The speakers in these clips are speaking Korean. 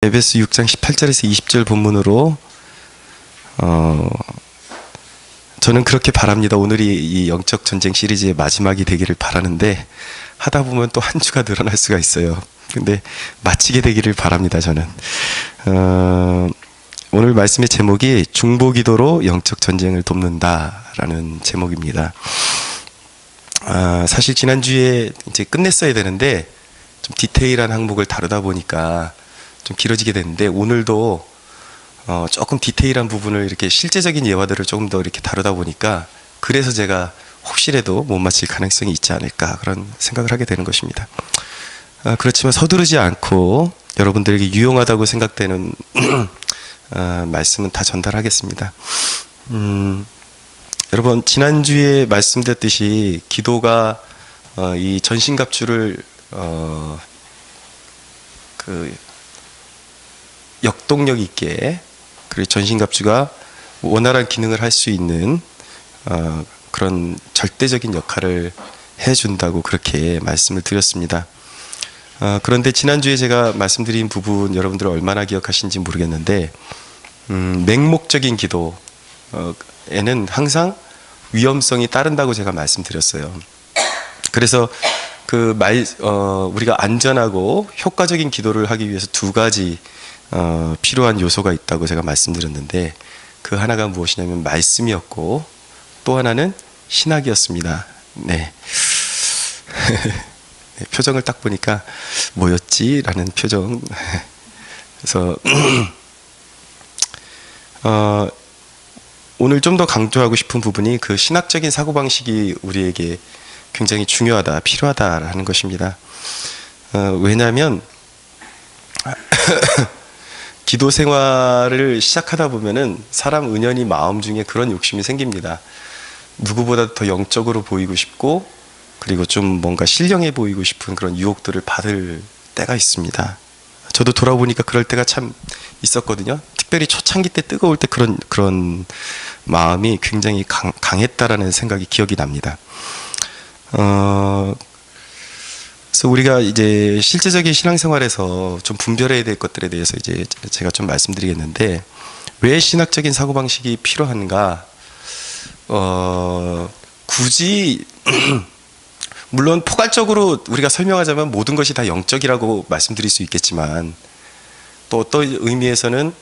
에베소 6장 18절에서 20절 본문으로 저는 그렇게 바랍니다. 오늘이 이 영적 전쟁 시리즈의 마지막이 되기를 바라는데 하다 보면 또 한 주가 늘어날 수가 있어요. 근데 마치게 되기를 바랍니다. 저는 오늘 말씀의 제목이 중보기도로 영적 전쟁을 돕는다라는 제목입니다. 사실 지난주에 이제 끝냈어야 되는데 좀 디테일한 항목을 다루다 보니까 좀 길어지게 됐는데 오늘도 조금 디테일한 부분을 이렇게 실제적인 예화들을 조금 더 이렇게 다루다 보니까 그래서 제가 혹시라도 못 마칠 가능성이 있지 않을까 그런 생각을 하게 되는 것입니다. 그렇지만 서두르지 않고 여러분들에게 유용하다고 생각되는 말씀은 다 전달하겠습니다. 여러분 지난주에 말씀드렸듯이 기도가 이 전신갑주를 역동력 있게 그리고 전신갑주가 원활한 기능을 할 수 있는 그런 절대적인 역할을 해준다고 그렇게 말씀을 드렸습니다. 그런데 지난주에 제가 말씀드린 부분 여러분들 얼마나 기억하시는지 모르겠는데 맹목적인 기도에는 항상 위험성이 따른다고 제가 말씀드렸어요. 그래서 우리가 안전하고 효과적인 기도를 하기 위해서 두 가지 필요한 요소가 있다고 제가 말씀드렸는데 그 하나가 무엇이냐면 말씀이었고 또 하나는 신학이었습니다. 네. 네, 표정을 딱 보니까 뭐였지? 라는 표정. 그래서 오늘 좀 더 강조하고 싶은 부분이 그 신학적인 사고방식이 우리에게 굉장히 중요하다, 필요하다라는 것입니다. 왜냐하면 기도 생활을 시작하다 보면은 사람 은연히 마음 중에 그런 욕심이 생깁니다. 누구보다 더 영적으로 보이고 싶고 그리고 좀 뭔가 신령해 보이고 싶은 그런 유혹들을 받을 때가 있습니다. 저도 돌아보니까 그럴 때가 참 있었거든요. 특별히 초창기 때 뜨거울 때 그런 마음이 굉장히 강했다라는 생각이 기억이 납니다. 그래서 우리가 이제 실제적인 신앙생활에서 좀 분별해야 될 것들에 대해서 이제 제가 좀 말씀드리겠는데 왜 신학적인 사고방식이 필요한가? 굳이 물론 포괄적으로 우리가 설명하자면 모든 것이 다 영적이라고 말씀드릴 수 있겠지만 또 어떤 의미에서는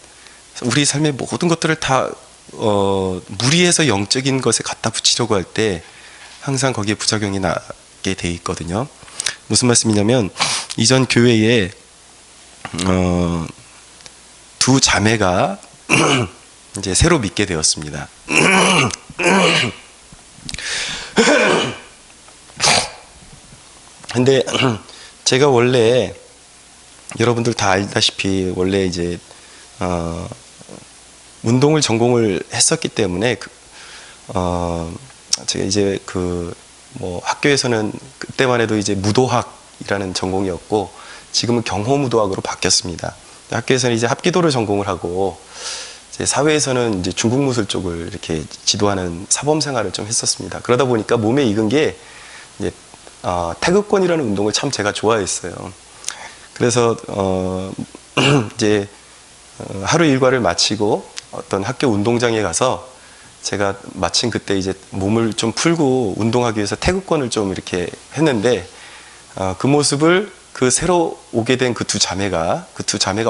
우리 삶의 모든 것들을 다 무리해서 영적인 것에 갖다 붙이려고 할 때 항상 거기에 부작용이 나게 돼 있거든요. 무슨 말씀이냐면 이전 교회에 두 자매가 이제 새로 믿게 되었습니다. 근데 제가 원래 여러분들 다 알다시피 원래 이제 운동을 전공을 했었기 때문에 제가 이제 학교에서는 그때만 해도 이제 무도학이라는 전공이었고 지금은 경호무도학으로 바뀌었습니다. 학교에서는 이제 합기도를 전공을 하고 이제 사회에서는 이제 중국무술 쪽을 이렇게 지도하는 사범 생활을 좀 했었습니다. 그러다 보니까 몸에 익은 게 이제 태극권이라는 운동을 참 제가 좋아했어요. 그래서 이제 하루 일과를 마치고 어떤 학교 운동장에 가서 제가 마침 그때 이제 몸을 좀 풀고 운동하기 위해서 태극권을 좀 이렇게 했는데 그 모습을 그 새로 오게 된 그 두 자매가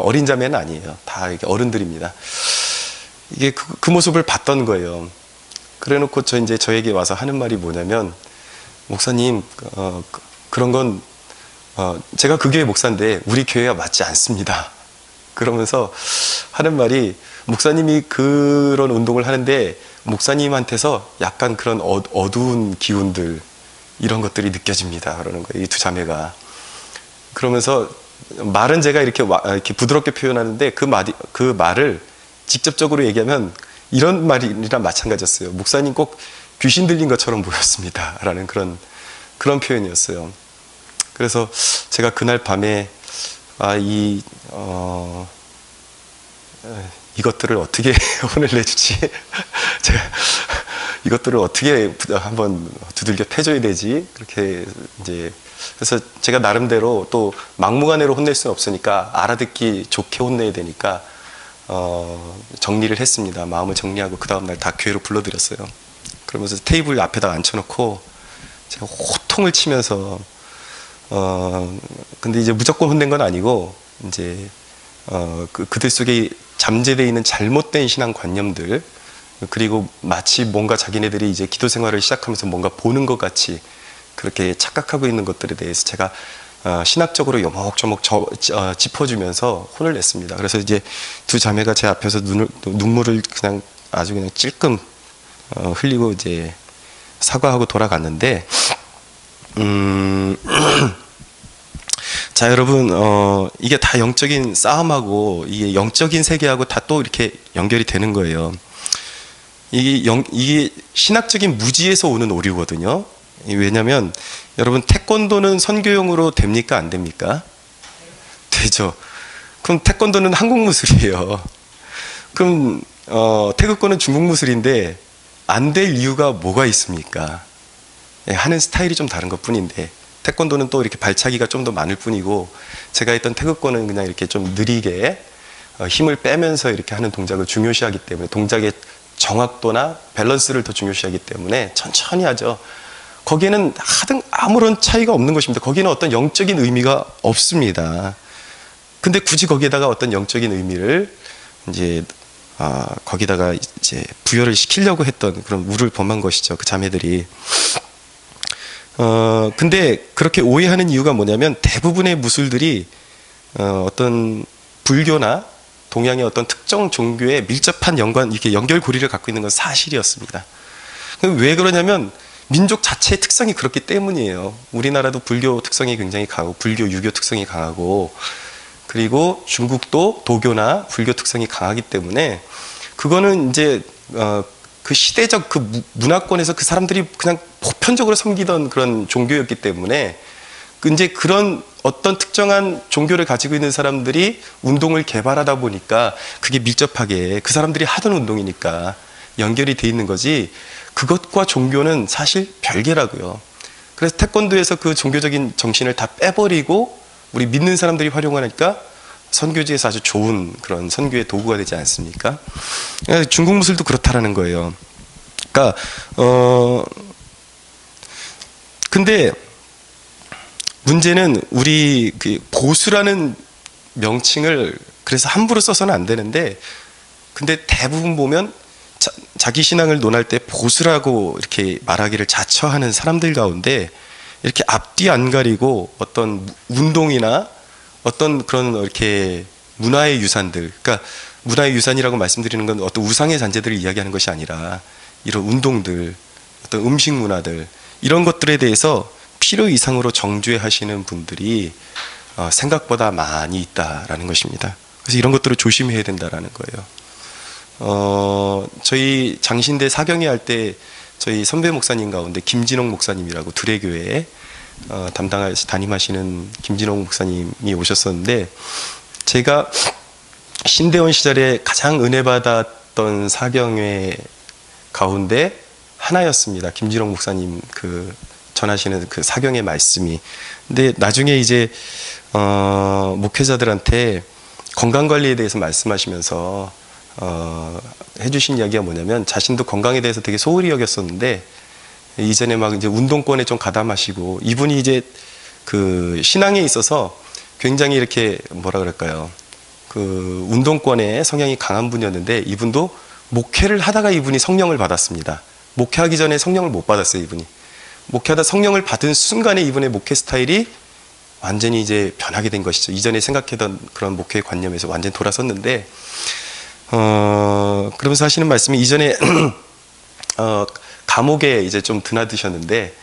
어린 자매는 아니에요. 다 이렇게 어른들입니다. 이게 그 모습을 봤던 거예요. 그래놓고 저에게 와서 하는 말이 뭐냐면 목사님 그런 건 제가 그 교회 목사인데 우리 교회와 맞지 않습니다. 그러면서 하는 말이 목사님이 그런 운동을 하는데 목사님한테서 약간 그런 어두운 기운들 이런 것들이 느껴집니다. 그러는 거예요. 이 두 자매가. 그러면서 말은 제가 이렇게 부드럽게 표현하는데 그 말을 직접적으로 얘기하면 이런 말이랑 마찬가지였어요. 목사님 꼭 귀신 들린 것처럼 보였습니다. 라는 그런 표현이었어요. 그래서 제가 그날 밤에 이것들을 어떻게 혼을 내주지? 제가 이것들을 어떻게 한번 두들겨 패줘야 되지? 그렇게 이제 그래서 제가 나름대로 또 막무가내로 혼낼 수는 없으니까 알아듣기 좋게 혼내야 되니까 정리를 했습니다. 마음을 정리하고 그 다음날 다 교회로 불러드렸어요. 그러면서 테이블 앞에다 앉혀놓고 제가 호통을 치면서 근데 이제 무조건 혼낸 건 아니고 이제 그들 속에 잠재되어 있는 잘못된 신앙관념들, 그리고 마치 뭔가 자기네들이 이제 기도 생활을 시작하면서 뭔가 보는 것 같이 그렇게 착각하고 있는 것들에 대해서 제가 신학적으로 요목조목 짚어주면서 혼을 냈습니다. 그래서 이제 두 자매가 제 앞에서 눈물을 그냥 아주 그냥 찔끔 흘리고 이제 사과하고 돌아갔는데, 자, 여러분, 이게 다 영적인 싸움하고 이게 영적인 세계하고 다 또 이렇게 연결이 되는 거예요. 이게 신학적인 무지에서 오는 오류거든요. 왜냐면 여러분, 태권도는 선교용으로 됩니까? 안 됩니까? 되죠. 그럼 태권도는 한국 무술이에요. 그럼 태극권은 중국 무술인데 안 될 이유가 뭐가 있습니까? 예, 하는 스타일이 좀 다른 것 뿐인데, 태권도는 또 이렇게 발차기가 좀 더 많을 뿐이고, 제가 했던 태극권은 그냥 이렇게 좀 느리게 힘을 빼면서 이렇게 하는 동작을 중요시하기 때문에, 동작의 정확도나 밸런스를 더 중요시하기 때문에 천천히 하죠. 거기에는 하등 아무런 차이가 없는 것입니다. 거기는 어떤 영적인 의미가 없습니다. 근데 굳이 거기에다가 어떤 영적인 의미를 이제 거기다가 이제 부여를 시키려고 했던 그런 우를 범한 것이죠. 그 자매들이. 근데 그렇게 오해하는 이유가 뭐냐면, 대부분의 무술들이 어떤 불교나 동양의 어떤 특정 종교에 밀접한 이렇게 연결고리를 갖고 있는 건 사실이었습니다. 왜 그러냐면 민족 자체의 특성이 그렇기 때문이에요. 우리나라도 불교 특성이 굉장히 강하고, 불교, 유교 특성이 강하고, 그리고 중국도 도교나 불교 특성이 강하기 때문에, 그거는 이제 그 시대적 그 문화권에서 그 사람들이 그냥 보편적으로 섬기던 그런 종교였기 때문에, 이제 그런 어떤 특정한 종교를 가지고 있는 사람들이 운동을 개발하다 보니까 그게 밀접하게 그 사람들이 하던 운동이니까 연결이 돼 있는 거지, 그것과 종교는 사실 별개라고요. 그래서 태권도에서 그 종교적인 정신을 다 빼버리고 우리 믿는 사람들이 활용하니까 선교지에서 아주 좋은 그런 선교의 도구가 되지 않습니까? 중국 무술도 그렇다라는 거예요. 그러니까 근데 문제는 우리 그 보수라는 명칭을 그래서 함부로 써서는 안 되는데, 근데 대부분 보면 자기 신앙을 논할 때 보수라고 이렇게 말하기를 자처하는 사람들 가운데, 이렇게 앞뒤 안 가리고 어떤 운동이나 어떤 그런 이렇게 문화의 유산들, 그러니까 문화의 유산이라고 말씀드리는 건 어떤 우상의 잔재들을 이야기하는 것이 아니라 이런 운동들, 어떤 음식 문화들, 이런 것들에 대해서 필요 이상으로 정죄하시는 분들이 생각보다 많이 있다라는 것입니다. 그래서 이런 것들을 조심해야 된다라는 거예요. 저희 장신대 사경회 할 때 저희 선배 목사님 가운데 김진홍 목사님이라고 두레교회에 담임하시는 김진홍 목사님이 오셨었는데, 제가 신대원 시절에 가장 은혜 받았던 사경회 가운데 하나였습니다. 김진홍 목사님 그 전하시는 그 사경의 말씀이. 근데 나중에 이제 목회자들한테 건강관리에 대해서 말씀하시면서 해주신 이야기가 뭐냐면, 자신도 건강에 대해서 되게 소홀히 여겼었는데 이전에 막 이제 운동권에 좀 가담하시고, 이분이 이제 그 신앙에 있어서 굉장히 이렇게 뭐라 그럴까요, 그 운동권에 성향이 강한 분이었는데, 이분도 목회를 하다가 이분이 성령을 받았습니다. 목회하기 전에 성령을 못 받았어요. 이분이 목회하다 성령을 받은 순간에 이분의 목회 스타일이 완전히 이제 변하게 된 것이죠. 이전에 생각했던 그런 목회 관념에서 완전히 돌아섰는데, 그러면서 하시는 말씀이, 이전에 감옥에 이제 좀 드나드셨는데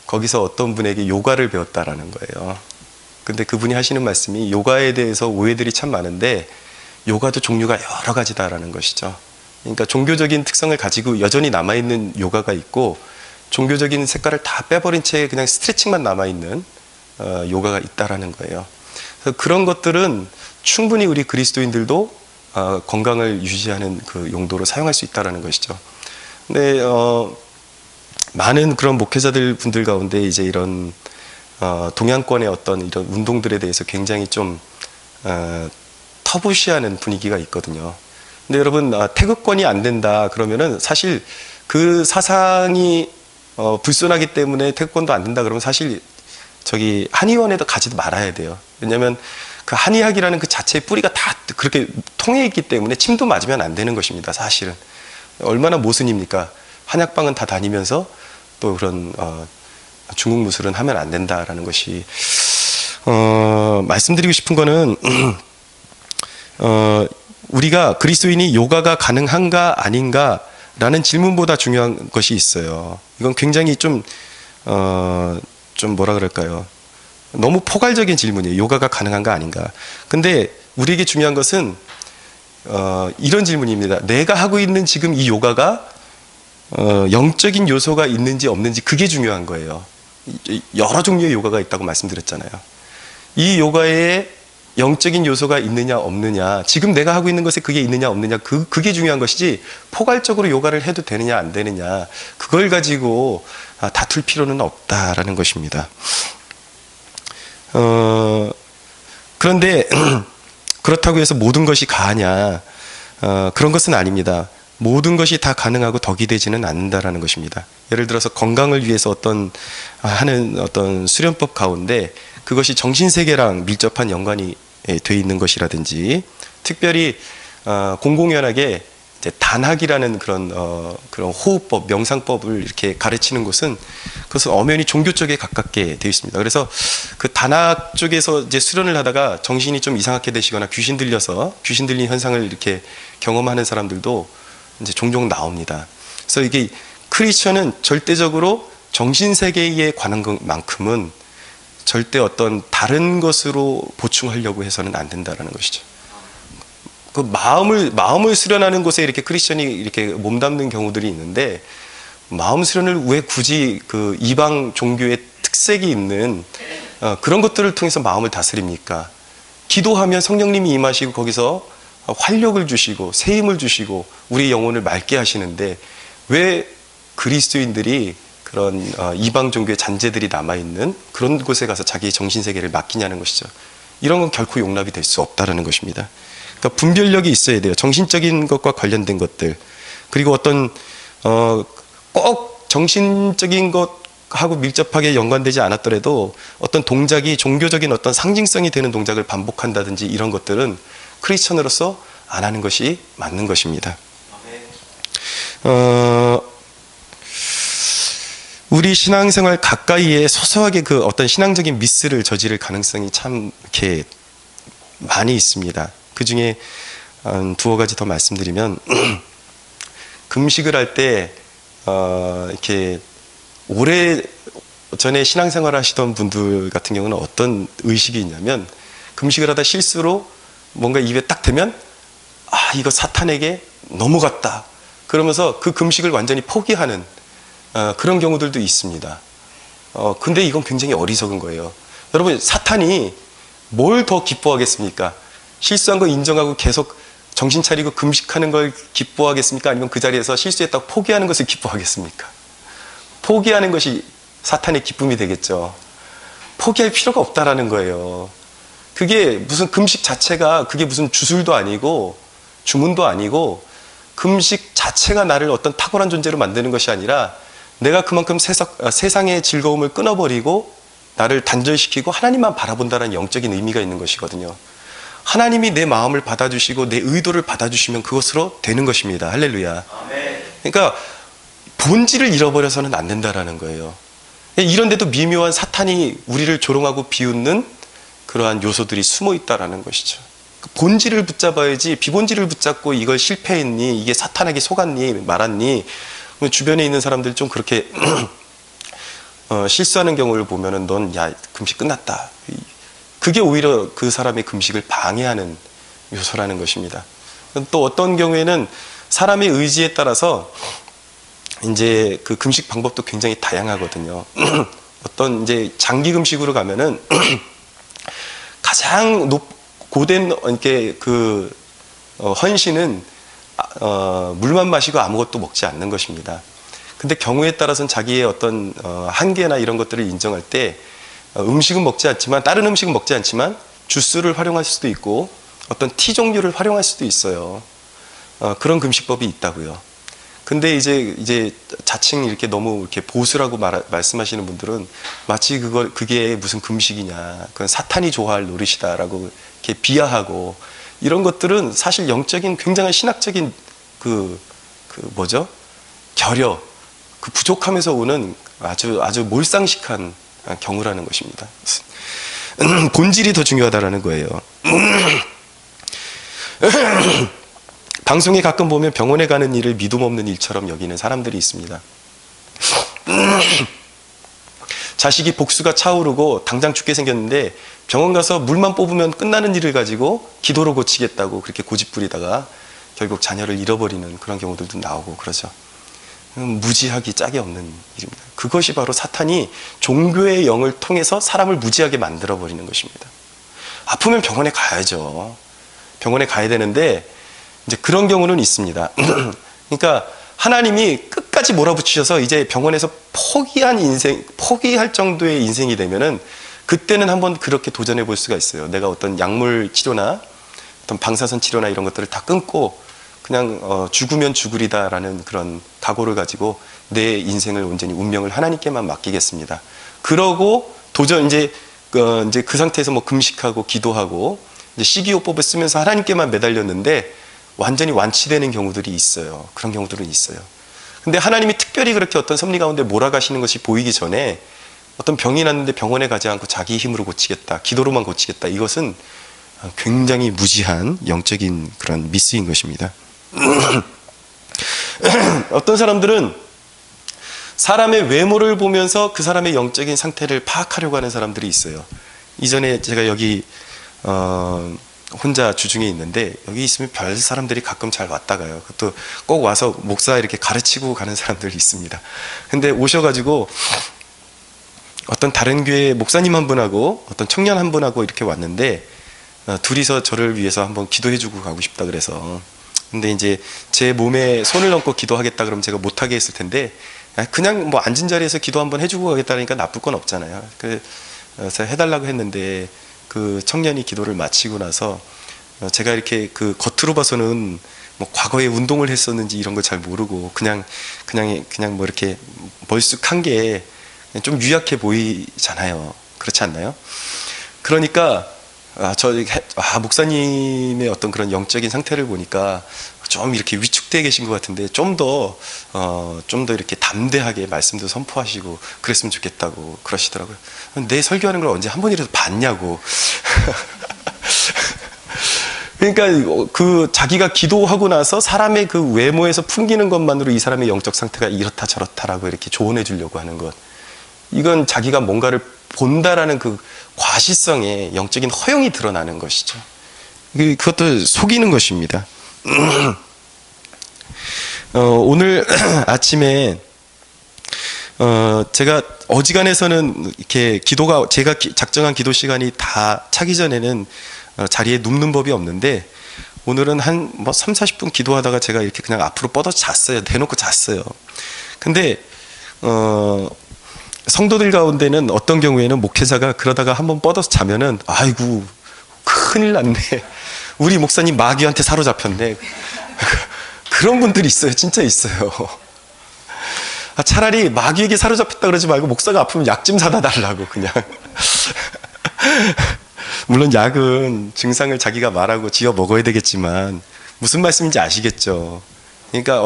거기서 어떤 분에게 요가를 배웠다라는 거예요. 근데 그분이 하시는 말씀이, 요가에 대해서 오해들이 참 많은데 요가도 종류가 여러 가지다라는 것이죠. 그러니까 종교적인 특성을 가지고 여전히 남아있는 요가가 있고, 종교적인 색깔을 다 빼버린 채 그냥 스트레칭만 남아있는 요가가 있다라는 거예요. 그래서 그런 것들은 충분히 우리 그리스도인들도 건강을 유지하는 그 용도로 사용할 수 있다라는 것이죠. 근데 많은 그런 목회자들 분들 가운데 이제 이런 동양권의 어떤 이런 운동들에 대해서 굉장히 좀 터부시하는 분위기가 있거든요. 근데 여러분, 태극권이 안 된다 그러면은 사실 그 사상이 불순하기 때문에 태극권도 안 된다 그러면 사실 저기 한의원에도 가지도 말아야 돼요. 왜냐하면 그 한의학이라는 그 자체의 뿌리가 다 그렇게 통해 있기 때문에 침도 맞으면 안 되는 것입니다. 사실은 얼마나 모순입니까? 한약방은 다 다니면서 또 그런 중국 무술은 하면 안 된다라는 것이 말씀드리고 싶은 거는 우리가 그리스도인이 요가가 가능한가 아닌가라는 질문보다 중요한 것이 있어요. 이건 굉장히 좀 뭐라 그럴까요? 너무 포괄적인 질문이에요. 요가가 가능한가 아닌가. 근데 우리에게 중요한 것은 이런 질문입니다. 내가 하고 있는 지금 이 요가가 영적인 요소가 있는지 없는지 그게 중요한 거예요. 여러 종류의 요가가 있다고 말씀드렸잖아요. 이 요가에 영적인 요소가 있느냐 없느냐, 지금 내가 하고 있는 것에 그게 있느냐 없느냐, 그게 중요한 것이지 포괄적으로 요가를 해도 되느냐 안 되느냐 그걸 가지고 다툴 필요는 없다라는 것입니다. 그런데 그렇다고 해서 모든 것이 가하냐, 그런 것은 아닙니다. 모든 것이 다 가능하고 덕이 되지는 않는다라는 것입니다. 예를 들어서 건강을 위해서 하는 어떤 수련법 가운데 그것이 정신세계랑 밀접한 연관이 돼 있는 것이라든지, 특별히 공공연하게 이제 단학이라는 그런 호흡법, 명상법을 이렇게 가르치는 곳은 그것은 엄연히 종교 쪽에 가깝게 되어 있습니다. 그래서 그 단학 쪽에서 이제 수련을 하다가 정신이 좀 이상하게 되시거나 귀신 들린 현상을 이렇게 경험하는 사람들도 이제 종종 나옵니다. 그래서 이게 크리스천은 절대적으로 정신 세계에 관한 것만큼은 절대 어떤 다른 것으로 보충하려고 해서는 안 된다라는 것이죠. 그 마음을 수련하는 곳에 이렇게 크리스천이 이렇게 몸담는 경우들이 있는데, 마음 수련을 왜 굳이 그 이방 종교의 특색이 있는 그런 것들을 통해서 마음을 다스립니까? 기도하면 성령님이 임하시고 거기서 활력을 주시고 새 힘을 주시고 우리 영혼을 맑게 하시는데 왜 그리스도인들이 그런 이방 종교의 잔재들이 남아있는 그런 곳에 가서 자기의 정신세계를 맡기냐는 것이죠. 이런 건 결코 용납이 될 수 없다는 것입니다. 그러니까 분별력이 있어야 돼요. 정신적인 것과 관련된 것들, 그리고 어떤 꼭 정신적인 것하고 밀접하게 연관되지 않았더라도 어떤 동작이 종교적인 어떤 상징성이 되는 동작을 반복한다든지 이런 것들은 크리스천으로서 안 하는 것이 맞는 것입니다. 우리 신앙생활 가까이에 소소하게 그 어떤 신앙적인 미스를 저지를 가능성이 참 이렇게 많이 있습니다. 그 중에 두어 가지 더 말씀드리면, 금식을 할 때 이렇게 오래 전에 신앙생활 하시던 분들 같은 경우는 어떤 의식이 있냐면, 금식을 하다 실수로 뭔가 입에 딱 대면 이거 사탄에게 넘어갔다 그러면서 그 금식을 완전히 포기하는 그런 경우들도 있습니다. 근데 이건 굉장히 어리석은 거예요. 여러분, 사탄이 뭘 더 기뻐하겠습니까? 실수한 거 인정하고 계속 정신 차리고 금식하는 걸 기뻐하겠습니까? 아니면 그 자리에서 실수했다고 포기하는 것을 기뻐하겠습니까? 포기하는 것이 사탄의 기쁨이 되겠죠. 포기할 필요가 없다라는 거예요. 그게 무슨 금식 자체가 그게 무슨 주술도 아니고 주문도 아니고, 금식 자체가 나를 어떤 탁월한 존재로 만드는 것이 아니라 내가 그만큼 세상의 즐거움을 끊어버리고 나를 단절시키고 하나님만 바라본다는 영적인 의미가 있는 것이거든요. 하나님이 내 마음을 받아주시고 내 의도를 받아주시면 그것으로 되는 것입니다. 할렐루야. 그러니까 본질을 잃어버려서는 안 된다라는 거예요. 이런데도 미묘한 사탄이 우리를 조롱하고 비웃는 그러한 요소들이 숨어 있다라는 것이죠. 본질을 붙잡아야지, 비본질을 붙잡고 이걸 실패했니, 이게 사탄에게 속았니, 말았니, 주변에 있는 사람들 좀 그렇게 실수하는 경우를 보면은 넌 금식 끝났다. 그게 오히려 그 사람의 금식을 방해하는 요소라는 것입니다. 또 어떤 경우에는 사람의 의지에 따라서 이제 그 금식 방법도 굉장히 다양하거든요. 어떤 이제 장기 금식으로 가면은 가장 고된 이렇게 그 헌신은 물만 마시고 아무것도 먹지 않는 것입니다. 근데 경우에 따라서는 자기의 어떤 한계나 이런 것들을 인정할 때 음식은 먹지 않지만, 다른 음식은 먹지 않지만 주스를 활용할 수도 있고 어떤 티 종류를 활용할 수도 있어요. 그런 금식법이 있다고요. 근데 이제 자칭 이렇게 너무 이렇게 보수라고 말씀하시는 분들은 마치 그게 무슨 금식이냐, 그건 사탄이 좋아할 노릇이다라고 이렇게 비하하고, 이런 것들은 사실 영적인 굉장한 신학적인 뭐죠? 결여, 그 부족함에서 오는 아주 몰상식한 경우라는 것입니다. 본질이 더 중요하다라는 거예요. 방송에 가끔 보면 병원에 가는 일을 믿음 없는 일처럼 여기는 사람들이 있습니다. 자식이 복수가 차오르고 당장 죽게 생겼는데 병원 가서 물만 뽑으면 끝나는 일을 가지고 기도로 고치겠다고 그렇게 고집부리다가 결국 자녀를 잃어버리는 그런 경우들도 나오고 그러죠. 무지하기 짝이 없는 일입니다. 그것이 바로 사탄이 종교의 영을 통해서 사람을 무지하게 만들어버리는 것입니다. 아프면 병원에 가야죠. 병원에 가야 되는데 이제 그런 경우는 있습니다. 그러니까 하나님이 끝까지 몰아붙이셔서 이제 병원에서 포기할 정도의 인생이 되면은 그때는 한번 그렇게 도전해 볼 수가 있어요. 내가 어떤 약물 치료나 어떤 방사선 치료나 이런 것들을 다 끊고 그냥 죽으면 죽으리다라는 그런 각오를 가지고 내 인생을 온전히 운명을 하나님께만 맡기겠습니다. 그러고 이제 그 상태에서 뭐 금식하고 기도하고 이제 식이요법을 쓰면서 하나님께만 매달렸는데 완전히 완치되는 경우들이 있어요. 그런 경우들은 있어요. 근데 하나님이 특별히 그렇게 어떤 섭리 가운데 몰아가시는 것이 보이기 전에 어떤 병이 났는데 병원에 가지 않고 자기 힘으로 고치겠다, 기도로만 고치겠다, 이것은 굉장히 무지한 영적인 그런 미스인 것입니다. 어떤 사람들은 사람의 외모를 보면서 그 사람의 영적인 상태를 파악하려고 하는 사람들이 있어요. 이전에 제가 여기 혼자 주중에 있는데 여기 있으면 별 사람들이 가끔 잘 왔다 가요. 또 꼭 와서 목사 이렇게 가르치고 가는 사람들이 있습니다. 근데 오셔가지고 어떤 다른 교회 목사님 한 분하고 어떤 청년 한 분하고 이렇게 왔는데 둘이서 저를 위해서 한번 기도해주고 가고 싶다 그래서, 근데 이제 제 몸에 손을 얹고 기도하겠다 그러면 제가 못하게 했을 텐데 그냥 뭐 앉은 자리에서 기도 한번 해주고 가겠다니까 나쁠 건 없잖아요. 그래서 해달라고 했는데 그 청년이 기도를 마치고 나서 제가 이렇게 그 겉으로 봐서는 뭐 과거에 운동을 했었는지 이런 걸 잘 모르고 그냥 뭐 이렇게 멀쑥한 게 좀 유약해 보이잖아요. 그렇지 않나요? 그러니까 목사님의 어떤 그런 영적인 상태를 보니까 좀 이렇게 위축되어 계신 것 같은데 좀 더 이렇게 담대하게 말씀도 선포하시고 그랬으면 좋겠다고 그러시더라고요. 내 설교하는 걸 언제 한 번이라도 봤냐고. 그러니까 그 자기가 기도하고 나서 사람의 그 외모에서 풍기는 것만으로 이 사람의 영적 상태가 이렇다 저렇다라고 이렇게 조언해 주려고 하는 것, 이건 자기가 뭔가를 본다라는 그 과시성의 영적인 허영이 드러나는 것이죠. 그것도 속이는 것입니다. 오늘 아침에 제가 어지간해서는 이렇게 제가 작정한 기도 시간이 다 차기 전에는 자리에 눕는 법이 없는데 오늘은 한 3, 40분 기도하다가 제가 이렇게 그냥 앞으로 뻗어 잤어요. 대놓고 잤어요. 근데 성도들 가운데는 어떤 경우에는 목회자가 그러다가 한번 뻗어서 자면은 아이고 큰일 났네, 우리 목사님 마귀한테 사로잡혔네, 그런 분들이 있어요. 진짜 있어요. 차라리 마귀에게 사로잡혔다 그러지 말고 목사가 아프면 약 좀 사다 달라고 그냥. 물론 약은 증상을 자기가 말하고 지어 먹어야 되겠지만 무슨 말씀인지 아시겠죠. 그러니까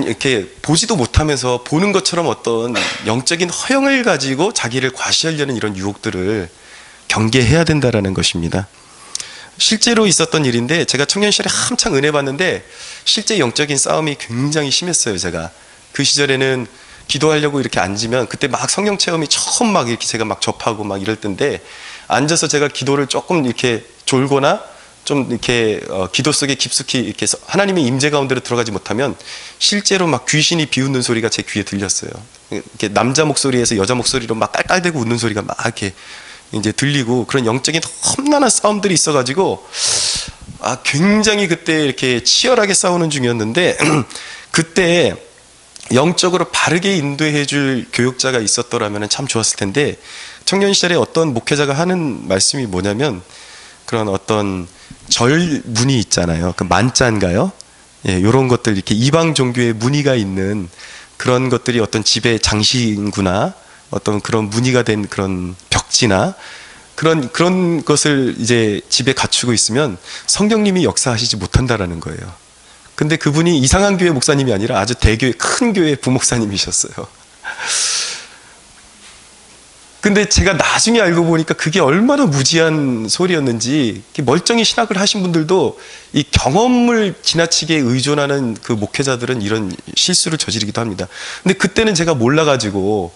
이렇게 보지도 못하면서 보는 것처럼 어떤 영적인 허영을 가지고 자기를 과시하려는 이런 유혹들을 경계해야 된다라는 것입니다. 실제로 있었던 일인데 제가 청년 시절에 한창 은혜 받는데 실제 영적인 싸움이 굉장히 심했어요. 제가 그 시절에는 기도하려고 이렇게 앉으면 그때 막 성령 체험이 처음 막 이렇게 제가 막 접하고 막 이럴 때인데 앉아서 제가 기도를 조금 이렇게 졸거나 좀 이렇게 기도 속에 깊숙이 이렇게 하나님의 임재 가운데로 들어가지 못하면 실제로 막 귀신이 비웃는 소리가 제 귀에 들렸어요. 이렇게 남자 목소리에서 여자 목소리로 막 깔깔대고 웃는 소리가 막 이렇게 이제 들리고 그런 영적인 험난한 싸움들이 있어가지고 굉장히 그때 이렇게 치열하게 싸우는 중이었는데 그때 영적으로 바르게 인도해 줄 교육자가 있었더라면 참 좋았을 텐데 청년 시절에 어떤 목회자가 하는 말씀이 뭐냐면 그런 어떤 절무늬 있잖아요. 그 만자인가요? 예, 요런 것들 이렇게 이방 종교의 무늬가 있는 그런 것들이 어떤 집의 장신구나 어떤 그런 무늬가 된 그런 벽지나 그런 것을 이제 집에 갖추고 있으면 성령님이 역사하시지 못한다라는 거예요. 근데 그분이 이상한 교회 목사님이 아니라 아주 대교회 큰 교회 부목사님이셨어요. 근데 제가 나중에 알고 보니까 그게 얼마나 무지한 소리였는지, 멀쩡히 신학을 하신 분들도 이 경험을 지나치게 의존하는 그 목회자들은 이런 실수를 저지르기도 합니다. 근데 그때는 제가 몰라가지고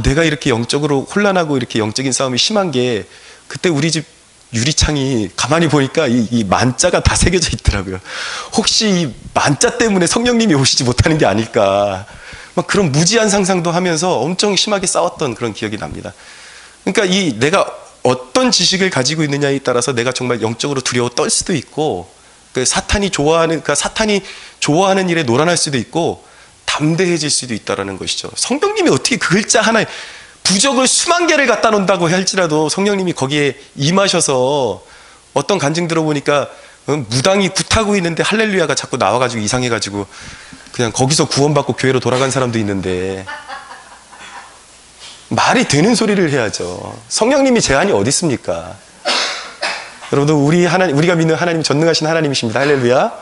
내가 이렇게 영적으로 혼란하고 이렇게 영적인 싸움이 심한 게, 그때 우리 집 유리창이 가만히 보니까 이 만자가 다 새겨져 있더라고요. 혹시 이 만자 때문에 성령님이 오시지 못하는 게 아닐까, 막 그런 무지한 상상도 하면서 엄청 심하게 싸웠던 그런 기억이 납니다. 그러니까 내가 어떤 지식을 가지고 있느냐에 따라서 내가 정말 영적으로 두려워 떨 수도 있고, 사탄이 좋아하는 일에 놀아날 수도 있고, 담대해질 수도 있다는 것이죠. 성령님이 어떻게 그 글자 하나에 부적을 수만 개를 갖다 놓는다고 할지라도 성령님이 거기에 임하셔서, 어떤 간증 들어보니까 무당이 굿하고 있는데 할렐루야가 자꾸 나와가지고 이상해가지고 그냥 거기서 구원받고 교회로 돌아간 사람도 있는데, 말이 되는 소리를 해야죠. 성령님이 제한이 어디 있습니까? 여러분들, 우리가 믿는 하나님 전능하신 하나님이십니다. 할렐루야.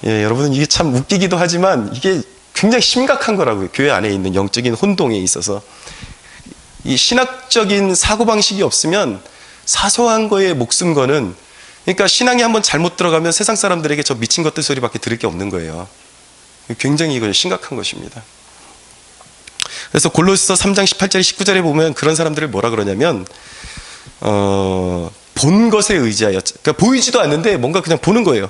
예, 여러분, 이게 참 웃기기도 하지만 이게 굉장히 심각한 거라고요. 교회 안에 있는 영적인 혼동에 있어서. 이 신학적인 사고방식이 없으면 사소한 거에 목숨 거는, 그러니까 신앙이 한번 잘못 들어가면 세상 사람들에게 저 미친 것들 소리밖에 들을 게 없는 거예요. 굉장히 이거 심각한 것입니다. 그래서 골로새서 3장 18절 19절에 보면 그런 사람들을 뭐라 그러냐면, 본 것에 의지하여, 그러니까 보이지도 않는데 뭔가 그냥 보는 거예요.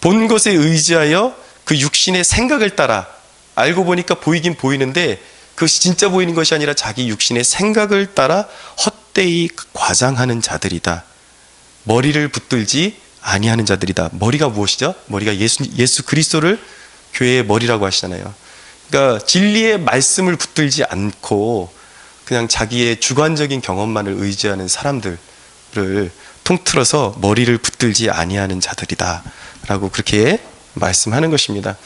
본 것에 의지하여 그 육신의 생각을 따라, 알고 보니까 보이긴 보이는데 그것이 진짜 보이는 것이 아니라 자기 육신의 생각을 따라 헛되이 과장하는 자들이다. 머리를 붙들지 아니하는 자들이다. 머리가 무엇이죠? 머리가 예수 그리스도를 교회의 머리라고 하시잖아요. 그러니까 진리의 말씀을 붙들지 않고 그냥 자기의 주관적인 경험만을 의지하는 사람들을 통틀어서 머리를 붙들지 아니하는 자들이다 라고 그렇게 말씀하는 것입니다.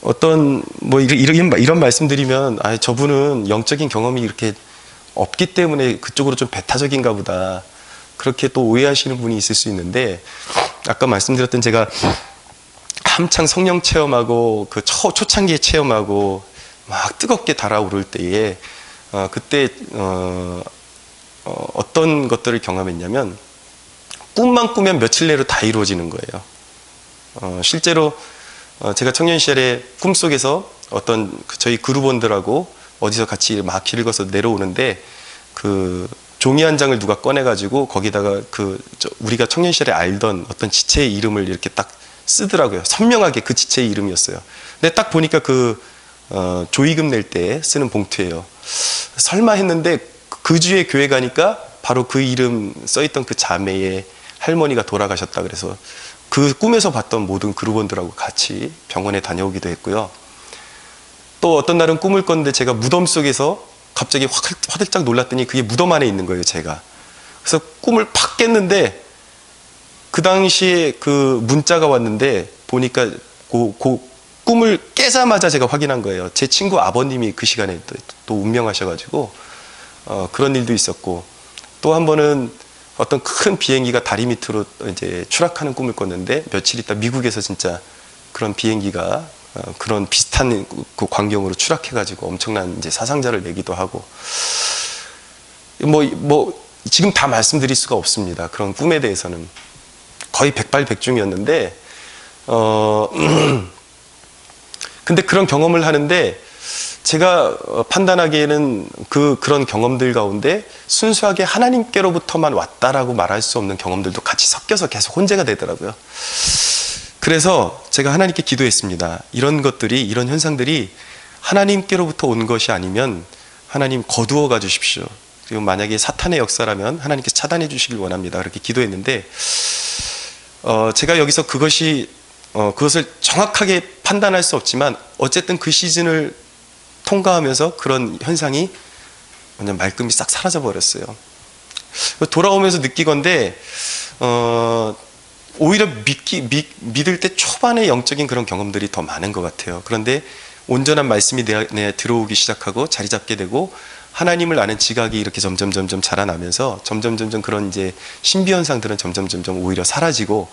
어떤 이런 말씀드리면 저분은 영적인 경험이 이렇게 없기 때문에 그쪽으로 좀 배타적인가 보다, 그렇게 또 오해하시는 분이 있을 수 있는데, 아까 말씀드렸던 제가 한창 성령 체험하고 그 초창기에 체험하고 막 뜨겁게 달아오를 때에 그때 어떤 것들을 경험했냐면, 꿈만 꾸면 며칠 내로 다 이루어지는 거예요. 실제로 제가 청년 시절에 꿈속에서 어떤 저희 그룹원들하고 어디서 같이 막 길을 걸어서 내려오는데, 그 종이 한 장을 누가 꺼내가지고 거기다가 우리가 청년 시절에 알던 어떤 지체의 이름을 이렇게 딱 쓰더라고요. 선명하게 그 지체의 이름이었어요. 근데 딱 보니까 조의금 낼 때 쓰는 봉투예요. 설마 했는데 그 주에 교회 가니까 바로 그 이름 써있던 그 자매의 할머니가 돌아가셨다 그래서 그 꿈에서 봤던 모든 그룹원들하고 같이 병원에 다녀오기도 했고요. 또 어떤 날은 꿈을 꿨는데 제가 무덤 속에서 갑자기 화들짝 놀랐더니 그게 무덤 안에 있는 거예요, 제가. 그래서 꿈을 팍 깼는데 그 당시에 그 문자가 왔는데 보니까 꿈을 깨자마자 제가 확인한 거예요. 제 친구 아버님이 그 시간에 또 운명하셔가지고 그런 일도 있었고, 또 한 번은 어떤 큰 비행기가 다리 밑으로 이제 추락하는 꿈을 꿨는데 며칠 있다 미국에서 진짜 그런 비행기가 그런 비슷한 그 광경으로 추락해가지고 엄청난 이제 사상자를 내기도 하고, 지금 다 말씀드릴 수가 없습니다. 그런 꿈에 대해서는 거의 백발백중이었는데, 근데 그런 경험을 하는데 제가 판단하기에는 그런 경험들 가운데 순수하게 하나님께로부터만 왔다라고 말할 수 없는 경험들도 같이 섞여서 계속 혼재가 되더라고요. 그래서 제가 하나님께 기도했습니다. 이런 것들이, 이런 현상들이 하나님께로부터 온 것이 아니면 하나님 거두어 가 주십시오. 그리고 만약에 사탄의 역사라면 하나님께서 차단해 주시길 원합니다. 그렇게 기도했는데, 제가 여기서 그것을 정확하게 판단할 수 없지만 어쨌든 그 시즌을 통과하면서 그런 현상이 완전 말끔히 싹 사라져 버렸어요. 돌아오면서 느끼건대 오히려 믿을 때 초반에 영적인 그런 경험들이 더 많은 것 같아요. 그런데 온전한 말씀이 내 안에 들어오기 시작하고 자리 잡게 되고 하나님을 아는 지각이 이렇게 점점 자라나면서 점점 그런 이제 신비 현상들은 점점 오히려 사라지고,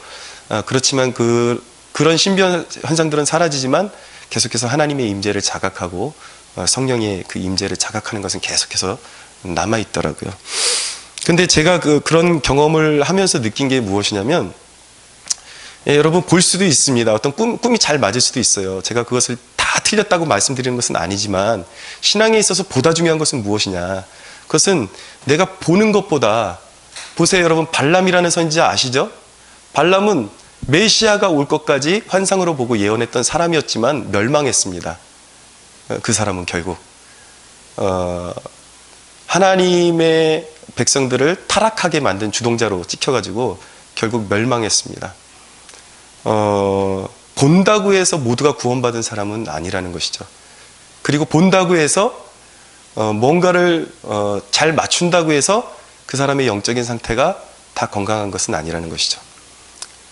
그렇지만 그런 신비 현상들은 사라지지만 계속해서 하나님의 임재를 자각하고 성령의 그 임재를 자각하는 것은 계속해서 남아 있더라고요. 근데 제가 그런 경험을 하면서 느낀 게 무엇이냐면, 여러분 볼 수도 있습니다. 어떤 꿈이 잘 맞을 수도 있어요. 제가 그것을 다 틀렸다고 말씀드리는 것은 아니지만, 신앙에 있어서 보다 중요한 것은 무엇이냐, 그것은 내가 보는 것보다, 보세요 여러분, 발람이라는 선지자 아시죠? 발람은 메시아가 올 것까지 환상으로 보고 예언했던 사람이었지만 멸망했습니다. 그 사람은 결국 하나님의 백성들을 타락하게 만든 주동자로 찍혀가지고 결국 멸망했습니다. 본다고 해서 모두가 구원받은 사람은 아니라는 것이죠. 그리고 본다고 해서 뭔가를 잘 맞춘다고 해서 그 사람의 영적인 상태가 다 건강한 것은 아니라는 것이죠.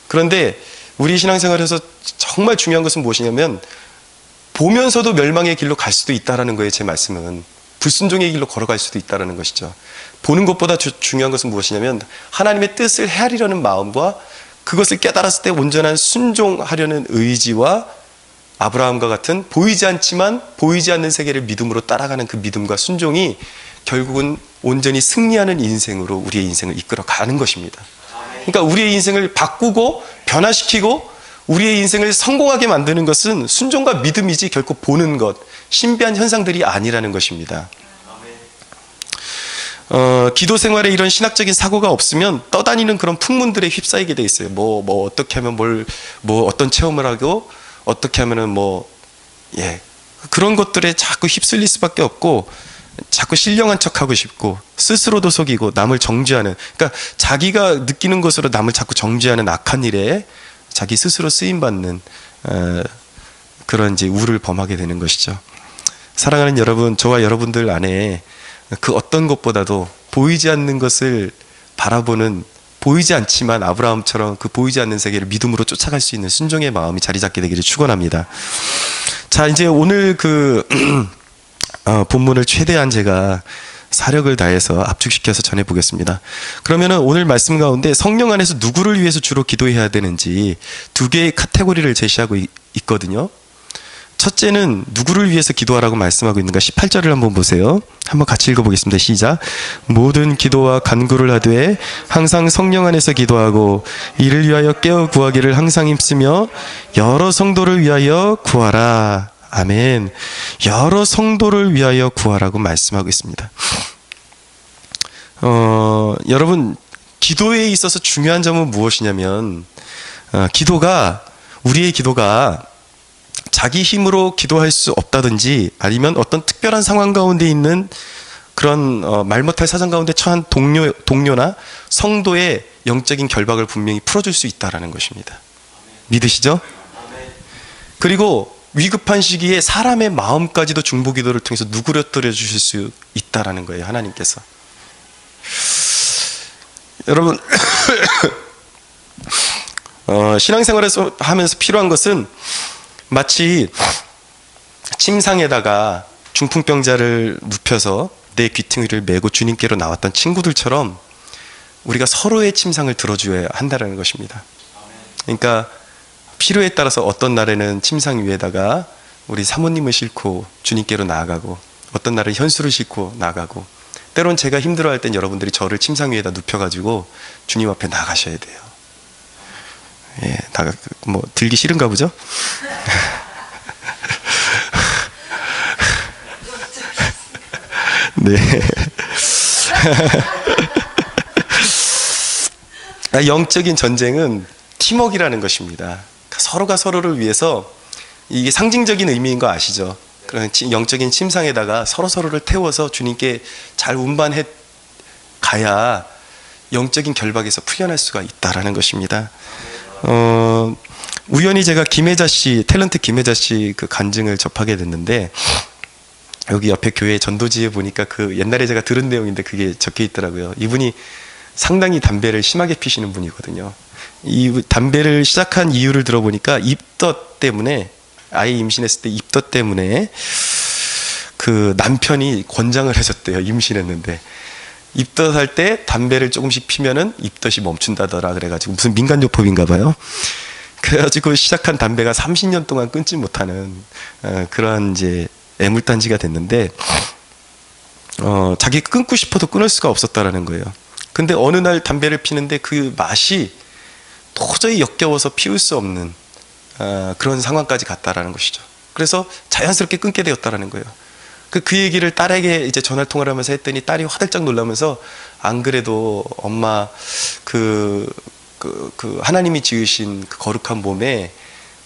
그런데 우리 신앙생활에서 정말 중요한 것은 무엇이냐면, 보면서도 멸망의 길로 갈 수도 있다는 거예요. 제 말씀은 불순종의 길로 걸어갈 수도 있다는 것이죠. 보는 것보다 중요한 것은 무엇이냐면, 하나님의 뜻을 헤아리려는 마음과 그것을 깨달았을 때 온전한 순종하려는 의지와 아브라함과 같은 보이지 않지만 보이지 않는 세계를 믿음으로 따라가는 그 믿음과 순종이 결국은 온전히 승리하는 인생으로 우리의 인생을 이끌어가는 것입니다. 그러니까 우리의 인생을 바꾸고 변화시키고 우리의 인생을 성공하게 만드는 것은 순종과 믿음이지 결코 보는 것, 신비한 현상들이 아니라는 것입니다. 기도 생활에 이런 신학적인 사고가 없으면 떠다니는 그런 풍문들에 휩싸이게 돼 있어요. 뭐 어떻게 하면 어떤 체험을 하고 어떻게 하면은 그런 것들에 자꾸 휩쓸릴 수밖에 없고, 자꾸 신령한 척하고 싶고 스스로도 속이고 남을 정죄하는, 그러니까 자기가 느끼는 것으로 남을 자꾸 정죄하는 악한 일에 자기 스스로 쓰임받는 그런 이제 우를 범하게 되는 것이죠. 사랑하는 여러분, 저와 여러분들 안에 그 어떤 것보다도 보이지 않는 것을 바라보는, 보이지 않지만 아브라함처럼 그 보이지 않는 세계를 믿음으로 쫓아갈 수 있는 순종의 마음이 자리 잡게 되기를 축원합니다. 자, 이제 오늘 본문을 최대한 제가 사력을 다해서 압축시켜서 전해보겠습니다. 그러면은 오늘 말씀 가운데 성령 안에서 누구를 위해서 주로 기도해야 되는지 두 개의 카테고리를 제시하고 있거든요. 첫째는 누구를 위해서 기도하라고 말씀하고 있는가? 18절을 한번 보세요. 한번 같이 읽어보겠습니다. 시작. 모든 기도와 간구를 하되 항상 성령 안에서 기도하고 이를 위하여 깨어 구하기를 항상 힘쓰며 여러 성도를 위하여 구하라. 아멘. 여러 성도를 위하여 구하라고 말씀하고 있습니다. 여러분, 기도에 있어서 중요한 점은 무엇이냐면, 우리의 기도가 자기 힘으로 기도할 수 없다든지, 아니면 어떤 특별한 상황 가운데 있는 그런 말 못할 사정 가운데 처한 동료나 성도의 영적인 결박을 분명히 풀어줄 수 있다는 것입니다. 믿으시죠? 그리고 위급한 시기에 사람의 마음까지도 중보기도를 통해서 누그러뜨려 주실 수 있다는 거예요. 하나님께서. 여러분, 신앙생활에서 하면서 필요한 것은 마치 침상에다가 중풍병자를 눕혀서 내 귀퉁이를 메고 주님께로 나왔던 친구들처럼 우리가 서로의 침상을 들어줘야 한다는 것입니다. 그러니까 필요에 따라서 어떤 날에는 침상 위에다가 우리 사모님을 싣고 주님께로 나아가고, 어떤 날은 현수를 싣고 나아가고, 때론 제가 힘들어할 땐 여러분들이 저를 침상 위에다 눕혀가지고 주님 앞에 나가셔야 돼요. 예, 들기 싫은가 보죠? 네. 영적인 전쟁은 팀워크라는 것입니다. 서로가 서로를 위해서, 이게 상징적인 의미인 거 아시죠? 그런 영적인 침상에다가 서로를 태워서 주님께 잘 운반해 가야 영적인 결박에서 풀려날 수가 있다라는 것입니다. 우연히 제가 탤런트 김혜자 씨 그 간증을 접하게 됐는데, 여기 옆에 교회 전도지에 보니까 그 옛날에 제가 들은 내용인데 그게 적혀 있더라고요. 이분이 상당히 담배를 심하게 피시는 분이거든요. 이 담배를 시작한 이유를 들어보니까 입덧 때문에, 아이 임신했을 때 입덧 때문에 그 남편이 권장을 해줬대요. 임신했는데 입덧할 때 담배를 조금씩 피면은 입덧이 멈춘다더라. 그래가지고 무슨 민간요법인가 봐요. 그래가지고 시작한 담배가 30년 동안 끊지 못하는 그러한 이제 애물단지가 됐는데, 자기 끊고 싶어도 끊을 수가 없었다라는 거예요. 근데 어느 날 담배를 피는데 그 맛이 도저히 역겨워서 피울 수 없는 그런 상황까지 갔다라는 것이죠. 그래서 자연스럽게 끊게 되었다라는 거예요. 그 얘기를 딸에게 이제 전화 통화를 하면서 했더니 딸이 화들짝 놀라면서, 안 그래도 엄마 그 하나님이 지으신 그 거룩한 몸에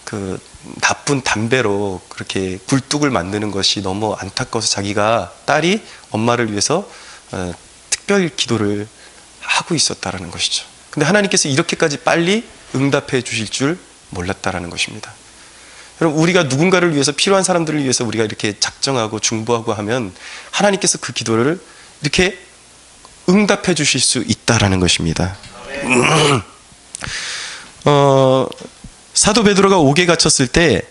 그 나쁜 담배로 그렇게 굴뚝을 만드는 것이 너무 안타까워서 자기가, 딸이 엄마를 위해서 특별 기도를 하고 있었다라는 것이죠. 근데 하나님께서 이렇게까지 빨리 응답해 주실 줄 몰랐다라는 것입니다. 여러분, 우리가 누군가를 위해서, 필요한 사람들을 위해서 우리가 이렇게 작정하고 중보하고 하면 하나님께서 그 기도를 이렇게 응답해 주실 수 있다라는 것입니다. 사도 베드로가 옥에 갇혔을 때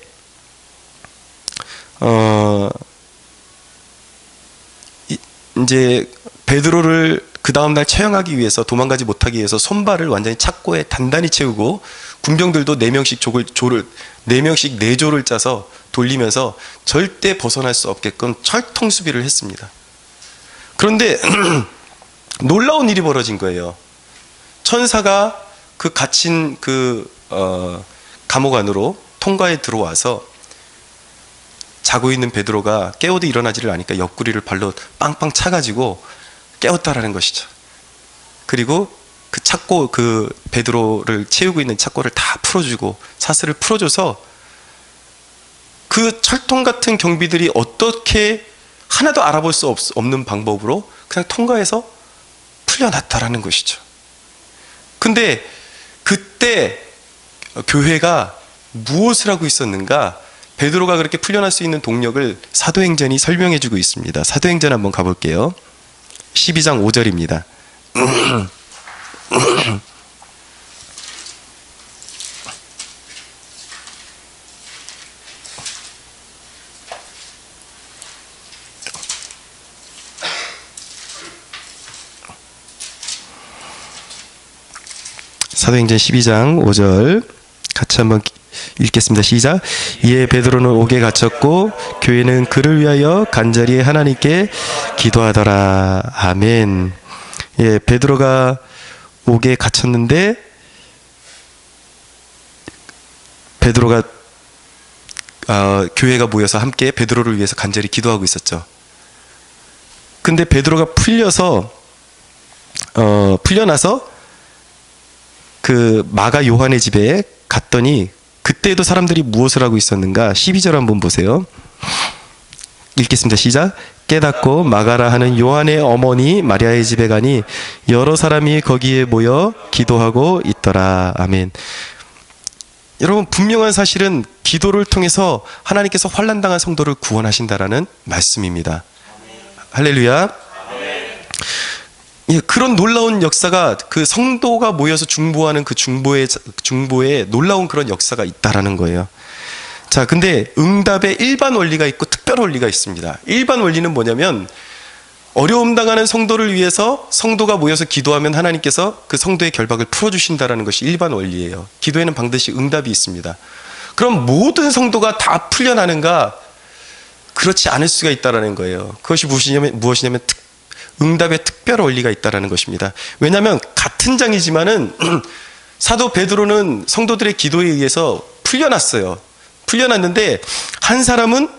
이제 베드로를 그 다음날 처형하기 위해서, 도망가지 못하기 위해서 손발을 완전히 착고에 단단히 채우고 군병들도 4명씩 4조를 짜서 돌리면서 절대 벗어날 수 없게끔 철통 수비를 했습니다. 그런데 놀라운 일이 벌어진 거예요. 천사가 그 갇힌 감옥 안으로 통과에 들어와서 자고 있는 베드로가 깨어도 일어나지를 않으니까 옆구리를 발로 빵빵 차가지고 깨웠다라는 것이죠. 그리고 그 착고, 그 베드로를 채우고 있는 착고를 다 풀어주고 사슬을 풀어줘서 그 철통 같은 경비들이 어떻게 하나도 알아볼 수 없는 방법으로 그냥 통과해서 풀려났다라는 것이죠. 근데 그때 교회가 무엇을 하고 있었는가? 베드로가 그렇게 풀려날 수 있는 동력을 사도행전이 설명해 주고 있습니다. 사도행전 한번 가볼게요. 12장 5절입니다. 사도행전 12장 5절 같이 한번 읽겠습니다. 시작. 이에 베드로는 옥에 갇혔고 교회는 그를 위하여 간절히 하나님께 기도하더라. 아멘. 예, 베드로가 옥에 갇혔는데 베드로가 교회가 모여서 함께 베드로를 위해서 간절히 기도하고 있었죠. 근데 베드로가 풀려나서 그 마가 요한의 집에 갔더니 그때도 사람들이 무엇을 하고 있었는가? 12절 한번 보세요. 읽겠습니다. 시작. 깨닫고 마가라 하는 요한의 어머니 마리아의 집에 가니 여러 사람이 거기에 모여 기도하고 있더라. 아멘. 여러분, 분명한 사실은 기도를 통해서 하나님께서 환난당한 성도를 구원하신다라는 말씀입니다. 할렐루야. 예, 그런 놀라운 역사가, 그 성도가 모여서 중보하는 그 중보에 놀라운 그런 역사가 있다라는 거예요. 자, 근데 응답에 일반 원리가 있고 특별 원리가 있습니다. 일반 원리는 뭐냐면, 어려움 당하는 성도를 위해서 성도가 모여서 기도하면 하나님께서 그 성도의 결박을 풀어주신다라는 것이 일반 원리예요. 기도에는 반드시 응답이 있습니다. 그럼 모든 성도가 다 풀려나는가? 그렇지 않을 수가 있다라는 거예요. 그것이 무엇이냐면 응답의 특별 원리가 있다라는 것입니다. 왜냐하면 같은 장이지만은 사도 베드로는 성도들의 기도에 의해서 풀려났어요. 풀려났는데 한 사람은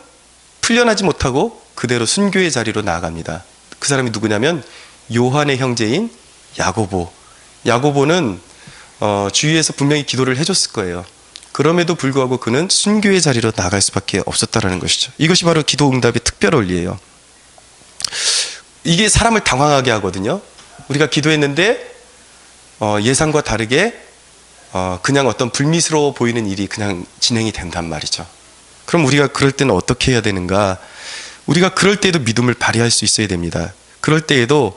풀려나지 못하고 그대로 순교의 자리로 나아갑니다. 그 사람이 누구냐면 요한의 형제인 야고보. 야고보는 주위에서 분명히 기도를 해줬을 거예요. 그럼에도 불구하고 그는 순교의 자리로 나갈 수밖에 없었다라는 것이죠. 이것이 바로 기도 응답의 특별 원리예요. 이게 사람을 당황하게 하거든요. 우리가 기도했는데 예상과 다르게 그냥 어떤 불미스러워 보이는 일이 그냥 진행이 된단 말이죠. 그럼 우리가 그럴 때는 어떻게 해야 되는가? 우리가 그럴 때에도 믿음을 발휘할 수 있어야 됩니다. 그럴 때에도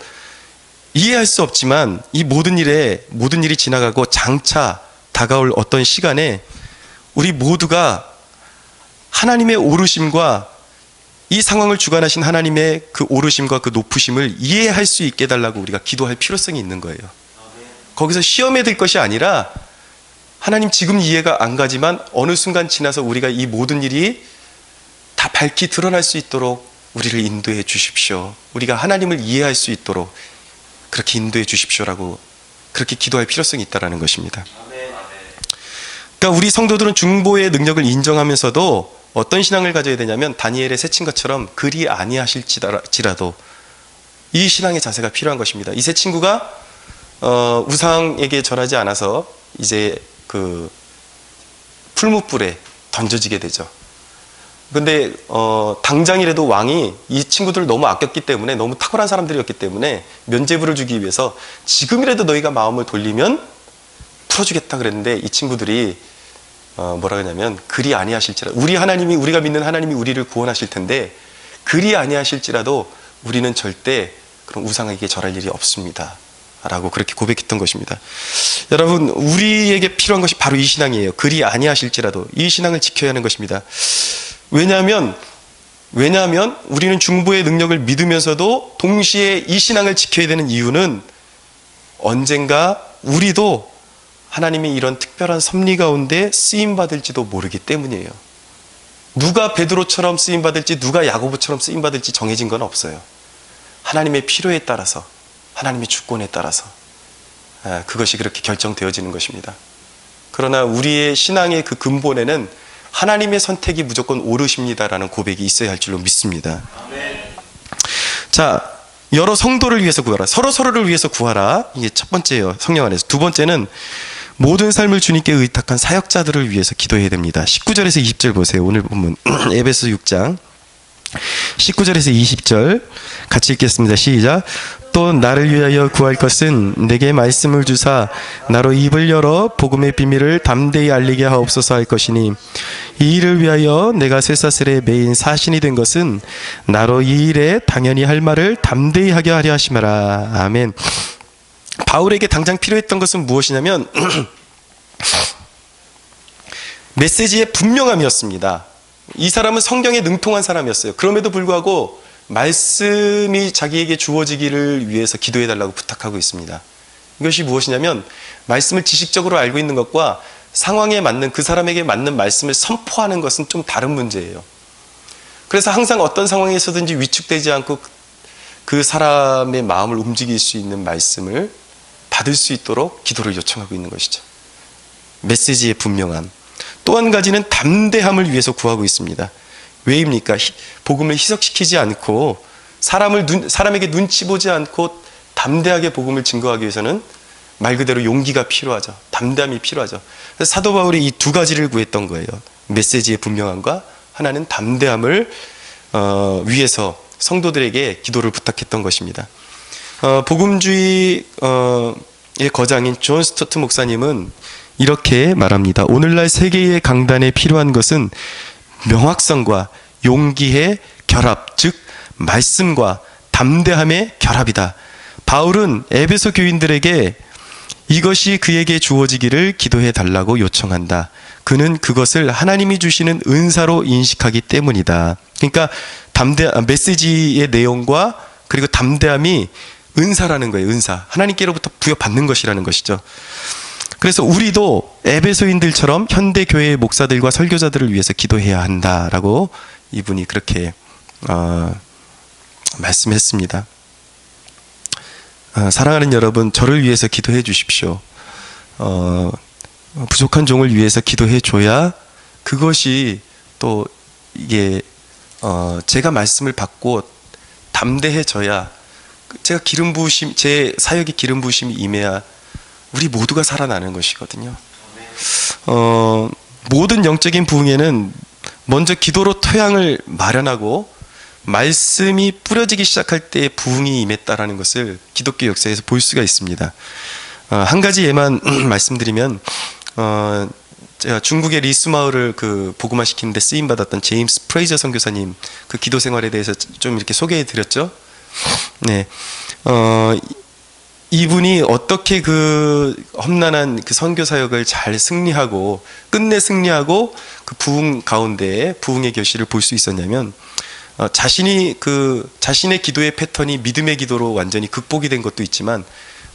이해할 수 없지만 이 모든 일이 지나가고 장차 다가올 어떤 시간에 우리 모두가 하나님의 오르심과 이 상황을 주관하신 하나님의 그 오르심과 그 높으심을 이해할 수 있게 해달라고 우리가 기도할 필요성이 있는 거예요. 거기서 시험에 들 것이 아니라 하나님 지금 이해가 안 가지만 어느 순간 지나서 우리가 이 모든 일이 다 밝히 드러날 수 있도록 우리를 인도해 주십시오. 우리가 하나님을 이해할 수 있도록 그렇게 인도해 주십시오라고 그렇게 기도할 필요성이 있다는 것입니다. 그러니까 우리 성도들은 중보의 능력을 인정하면서도 어떤 신앙을 가져야 되냐면 다니엘의 세 친구처럼 그리 아니하실지라도 이 신앙의 자세가 필요한 것입니다. 이 세 친구가 우상에게 절하지 않아서 이제 그 풀무불에 던져지게 되죠. 근데 당장이라도 왕이 이 친구들을 너무 아꼈기 때문에, 너무 탁월한 사람들이었기 때문에 면죄부를 주기 위해서 지금이라도 너희가 마음을 돌리면 풀어주겠다 그랬는데, 이 친구들이 뭐라 그러냐면 그리 아니하실지라도, 우리가 믿는 하나님이 우리를 구원하실 텐데 그리 아니하실지라도 우리는 절대 그런 우상에게 절할 일이 없습니다 라고 그렇게 고백했던 것입니다. 여러분, 우리에게 필요한 것이 바로 이 신앙이에요. 그리 아니하실지라도 이 신앙을 지켜야 하는 것입니다. 왜냐하면 우리는 중보의 능력을 믿으면서도 동시에 이 신앙을 지켜야 되는 이유는 언젠가 우리도 하나님이 이런 특별한 섭리 가운데 쓰임받을지도 모르기 때문이에요. 누가 베드로처럼 쓰임받을지, 누가 야고보처럼 쓰임받을지 정해진 건 없어요. 하나님의 필요에 따라서, 하나님의 주권에 따라서 그것이 그렇게 결정되어지는 것입니다. 그러나 우리의 신앙의 그 근본에는 하나님의 선택이 무조건 옳으십니다라는 고백이 있어야 할 줄로 믿습니다. 아멘. 자, 여러 성도를 위해서 구하라. 서로를 위해서 구하라. 이게 첫 번째예요, 성령 안에서. 두 번째는 모든 삶을 주님께 의탁한 사역자들을 위해서 기도해야 됩니다. 19절에서 20절 보세요. 오늘 본문 에베소 6장 19절에서 20절 같이 읽겠습니다. 시작. 또 나를 위하여 구할 것은 내게 말씀을 주사 나로 입을 열어 복음의 비밀을 담대히 알리게 하옵소서 할 것이니, 이 일을 위하여 내가 쇠사슬에 매인 사신이 된 것은 나로 이 일에 당연히 할 말을 담대히 하게 하려 하심이라. 아멘. 바울에게 당장 필요했던 것은 무엇이냐면 메시지의 분명함이었습니다. 이 사람은 성경에 능통한 사람이었어요. 그럼에도 불구하고 말씀이 자기에게 주어지기를 위해서 기도해달라고 부탁하고 있습니다. 이것이 무엇이냐면 말씀을 지식적으로 알고 있는 것과 상황에 맞는, 그 사람에게 맞는 말씀을 선포하는 것은 좀 다른 문제예요. 그래서 항상 어떤 상황에서든지 위축되지 않고 그 사람의 마음을 움직일 수 있는 말씀을 받을 수 있도록 기도를 요청하고 있는 것이죠. 메시지의 분명함. 또 한 가지는 담대함을 위해서 구하고 있습니다. 왜입니까? 복음을 희석시키지 않고 사람에게 눈치 보지 않고 담대하게 복음을 증거하기 위해서는 말 그대로 용기가 필요하죠. 담대함이 필요하죠. 그래서 사도 바울이 이 두 가지를 구했던 거예요. 메시지의 분명함과 하나는 담대함을 위해서 성도들에게 기도를 부탁했던 것입니다. 복음주의의 거장인 존 스토트 목사님은 이렇게 말합니다. 오늘날 세계의 강단에 필요한 것은 명확성과 용기의 결합, 즉 말씀과 담대함의 결합이다. 바울은 에베소 교인들에게 이것이 그에게 주어지기를 기도해 달라고 요청한다. 그는 그것을 하나님이 주시는 은사로 인식하기 때문이다. 그러니까 메시지의 내용과 그리고 담대함이 은사라는 거예요. 은사. 하나님께로부터 부여받는 것이라는 것이죠. 그래서 우리도 에베소인들처럼 현대 교회의 목사들과 설교자들을 위해서 기도해야 한다라고 이분이 그렇게 말씀했습니다. 사랑하는 여러분, 저를 위해서 기도해 주십시오. 부족한 종을 위해서 기도해 줘야 그것이 또 이게 제가 말씀을 받고 담대해져야, 제가 기름 부으심, 제 사역에 기름 부으심이 임해야 우리 모두가 살아나는 것이거든요. 모든 영적인 부흥에는 먼저 기도로 토양을 마련하고 말씀이 뿌려지기 시작할 때 부흥이 임했다라는 것을 기독교 역사에서 볼 수가 있습니다. 한 가지 예만 말씀드리면 제가 중국의 리스마을을 그 복음화 시키는데 쓰임 받았던 제임스 프레이저 선교사님 그 기도 생활에 대해서 좀 이렇게 소개해 드렸죠. 네, 이분이 어떻게 그 험난한 그 선교 사역을 잘 승리하고 끝내 승리하고 그 부흥 가운데 부흥의 결실을 볼 수 있었냐면, 자신의 기도의 패턴이 믿음의 기도로 완전히 극복이 된 것도 있지만,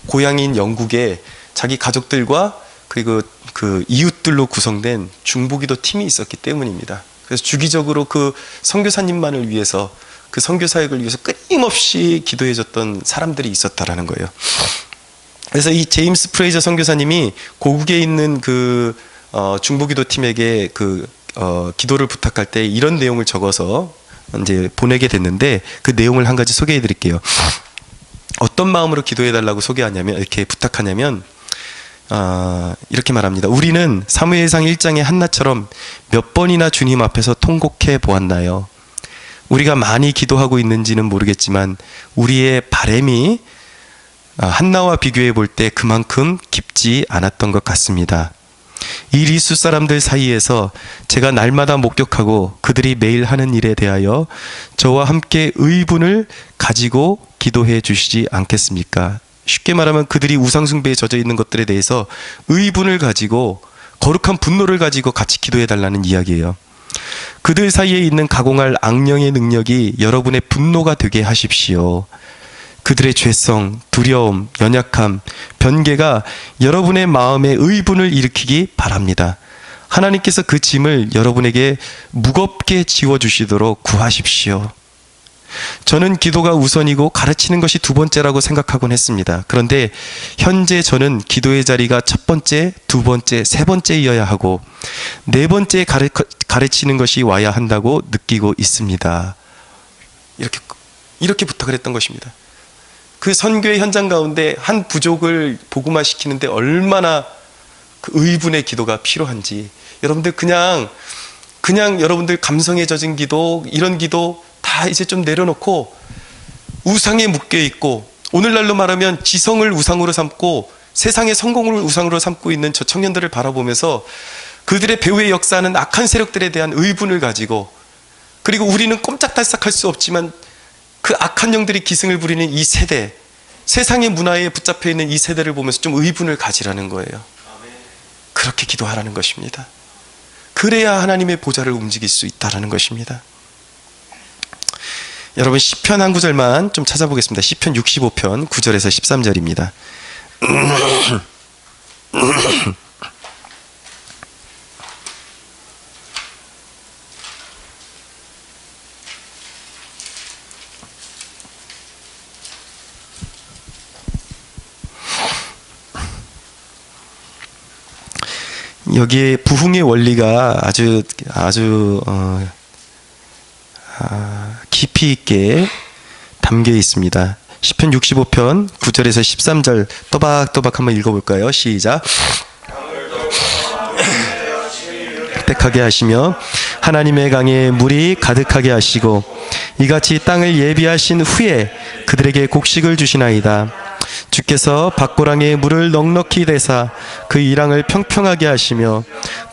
고향인 영국에 자기 가족들과 그리고 그 이웃들로 구성된 중보기도 팀이 있었기 때문입니다. 그래서 주기적으로 그 선교사님만을 위해서, 그 선교 사역을 위해서 끊임없이 기도해줬던 사람들이 있었다라는 거예요. 그래서 이 제임스 프레이저 선교사님이 고국에 있는 그 중보기도 팀에게 그 기도를 부탁할 때 이런 내용을 적어서 이제 보내게 됐는데, 그 내용을 한 가지 소개해 드릴게요. 어떤 마음으로 기도해 달라고 소개하냐면, 이렇게 부탁하냐면, 이렇게 말합니다. 우리는 사무엘상 1장의 한나처럼 몇 번이나 주님 앞에서 통곡해 보았나요? 우리가 많이 기도하고 있는지는 모르겠지만 우리의 바램이 한나와 비교해 볼 때 그만큼 깊지 않았던 것 같습니다. 이 리수 사람들 사이에서 제가 날마다 목격하고 그들이 매일 하는 일에 대하여 저와 함께 의분을 가지고 기도해 주시지 않겠습니까? 쉽게 말하면 그들이 우상숭배에 젖어 있는 것들에 대해서 의분을 가지고, 거룩한 분노를 가지고 같이 기도해 달라는 이야기예요. 그들 사이에 있는 가공할 악령의 능력이 여러분의 분노가 되게 하십시오. 그들의 죄성, 두려움, 연약함, 변개가 여러분의 마음에 의분을 일으키기 바랍니다. 하나님께서 그 짐을 여러분에게 무겁게 지워주시도록 구하십시오. 저는 기도가 우선이고 가르치는 것이 두 번째라고 생각하곤 했습니다. 그런데 현재 저는 기도의 자리가 첫 번째, 두 번째, 세 번째이어야 하고 네 번째 가르치는 것이 와야 한다고 느끼고 있습니다. 이렇게 부탁을 했던 것입니다. 그 선교의 현장 가운데 한 부족을 복음화 시키는데 얼마나 그 의분의 기도가 필요한지, 여러분들 그냥 여러분들 감성에 젖은 기도, 이런 기도 다 이제 좀 내려놓고 우상에 묶여 있고, 오늘날로 말하면 지성을 우상으로 삼고 세상의 성공을 우상으로 삼고 있는 저 청년들을 바라보면서 그들의 배후에 역사하는 악한 세력들에 대한 의분을 가지고, 그리고 우리는 꼼짝달싹할 수 없지만 그 악한 영들이 기승을 부리는 이 세대, 세상의 문화에 붙잡혀 있는 이 세대를 보면서 좀 의분을 가지라는 거예요. 그렇게 기도하라는 것입니다. 그래야 하나님의 보좌를 움직일 수 있다는 것입니다. 여러분, 시편 한 구절만 좀 찾아보겠습니다. 시편 65편 9절에서 13절입니다. 여기에 부흥의 원리가 아주 깊이 있게 담겨 있습니다. 시편 65편 9절에서 13절 또박또박 한번 읽어볼까요? 시작. 빽하게 하시며 하나님의 강에 물이 가득하게 하시고 이같이 땅을 예비하신 후에 그들에게 곡식을 주시나이다. 주께서 밭고랑에 물을 넉넉히 대사 그 이랑을 평평하게 하시며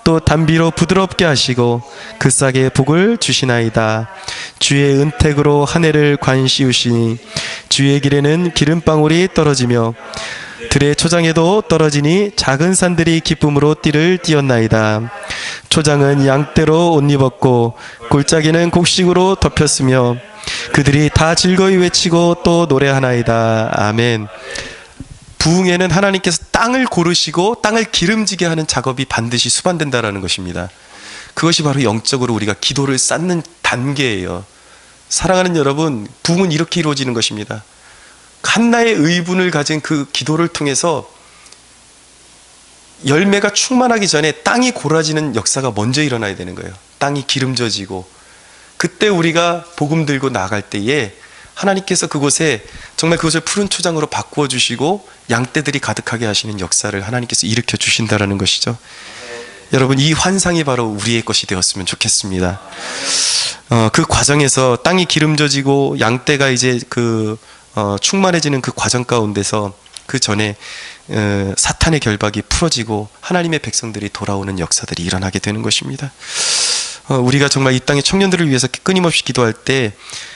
또 담비로 부드럽게 하시고 그 싹에 복을 주시나이다. 주의 은택으로 한 해를 관시우시니 주의 길에는 기름방울이 떨어지며 들의 초장에도 떨어지니 작은 산들이 기쁨으로 띠를 띄었나이다. 초장은 양떼로 옷 입었고 골짜기는 곡식으로 덮였으며 그들이 다 즐거이 외치고 또 노래하나이다. 아멘. 부흥에는 하나님께서 땅을 고르시고 땅을 기름지게 하는 작업이 반드시 수반된다라는 것입니다. 그것이 바로 영적으로 우리가 기도를 쌓는 단계예요. 사랑하는 여러분, 부흥은 이렇게 이루어지는 것입니다. 한나의 의분을 가진 그 기도를 통해서 열매가 충만하기 전에 땅이 고라지는 역사가 먼저 일어나야 되는 거예요. 땅이 기름져지고, 그때 우리가 복음 들고 나갈 때에 하나님께서 그곳에 정말 그것을 푸른 초장으로 바꾸어 주시고 양떼들이 가득하게 하시는 역사를 하나님께서 일으켜 주신다라는 것이죠. 여러분, 이 환상이 바로 우리의 것이 되었으면 좋겠습니다. 그 과정에서 땅이 기름져지고 양떼가 이제 충만해지는 그 과정 가운데서 그 전에 사탄의 결박이 풀어지고 하나님의 백성들이 돌아오는 역사들이 일어나게 되는 것입니다. 우리가 정말 이 땅의 청년들을 위해서 끊임없이 기도할 때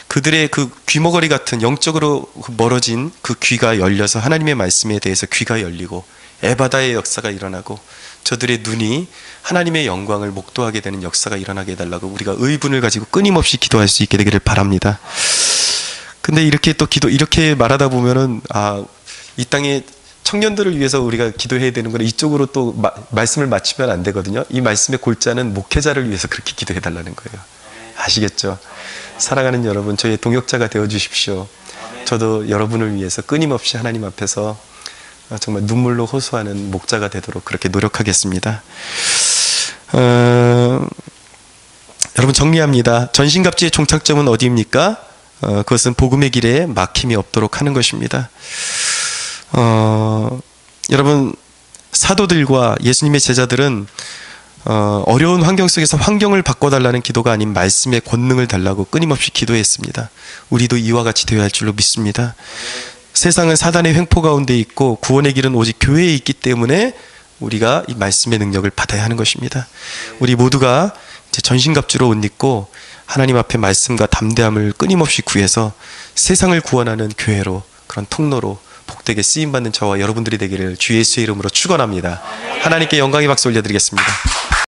그들의 그 귀머거리 같은 영적으로 멀어진 그 귀가 열려서 하나님의 말씀에 대해서 귀가 열리고 에바다의 역사가 일어나고 저들의 눈이 하나님의 영광을 목도하게 되는 역사가 일어나게 해달라고 우리가 의분을 가지고 끊임없이 기도할 수 있게 되기를 바랍니다. 근데 이렇게 또 이렇게 말하다 보면은 이 땅의 청년들을 위해서 우리가 기도해야 되는 거는 이쪽으로 또 말씀을 맞추면 안 되거든요. 이 말씀의 골자는 목회자를 위해서 그렇게 기도해 달라는 거예요. 아시겠죠? 사랑하는 여러분, 저의 동역자가 되어 주십시오. 저도 여러분을 위해서 끊임없이 하나님 앞에서 정말 눈물로 호소하는 목자가 되도록 그렇게 노력하겠습니다. 여러분 정리합니다. 전신갑주의 종착점은 어디입니까? 그것은 복음의 길에 막힘이 없도록 하는 것입니다. 여러분 사도들과 예수님의 제자들은 어려운 환경 속에서 환경을 바꿔달라는 기도가 아닌 말씀의 권능을 달라고 끊임없이 기도했습니다. 우리도 이와 같이 되어야 할 줄로 믿습니다. 세상은 사단의 횡포 가운데 있고 구원의 길은 오직 교회에 있기 때문에 우리가 이 말씀의 능력을 받아야 하는 것입니다. 우리 모두가 이제 전신갑주로 옷 입고 하나님 앞에 말씀과 담대함을 끊임없이 구해서 세상을 구원하는 교회로, 그런 통로로 복되게 쓰임받는 저와 여러분들이 되기를 주 예수의 이름으로 축원합니다. 하나님께 영광의 박수 올려드리겠습니다.